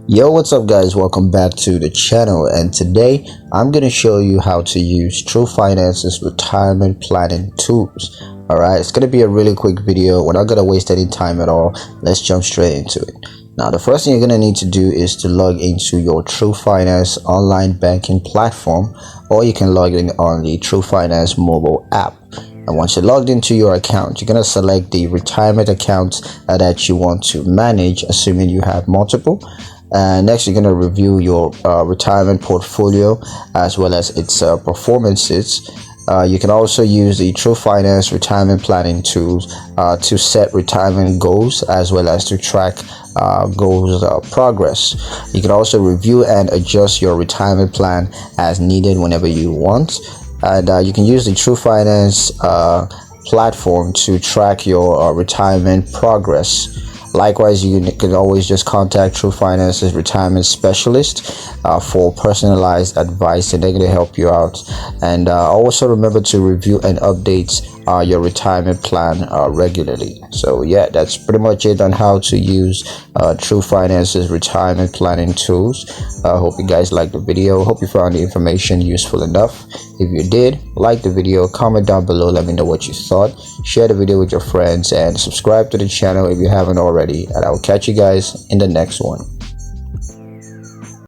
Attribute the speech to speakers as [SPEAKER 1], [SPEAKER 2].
[SPEAKER 1] Yo, what's up guys, welcome back to the channel, and today I'm going to show you how to use Twoguysfinance's retirement planning tools. Alright, it's going to be a really quick video. We're not going to waste any time at all. Let's jump straight into it. Now the first thing you're going to need to do is to log into your Twoguysfinance online banking platform, or you can log in on the Twoguysfinance mobile app. And once you're logged into your account, you're going to select the retirement account that you want to manage, assuming you have multiple. Next, you're going to review your retirement portfolio as well as its performances. You can also use the Twoguysfinance retirement planning tools to set retirement goals as well as to track goals progress. You can also review and adjust your retirement plan as needed whenever you want. And you can use the Twoguysfinance platform to track your retirement progress. Likewise, you can always just contact Twoguysfinance's retirement specialist for personalized advice, and they're going to help you out. And also remember to review and update your retirement plan regularly. So yeah, that's pretty much it on how to use Twoguysfinance's retirement planning tools. I hope you guys liked the video. Hope you found the information useful enough. If you did, like the video, comment down below, let me know what you thought. Share the video with your friends and subscribe to the channel if you haven't already, and I will catch you guys in the next one.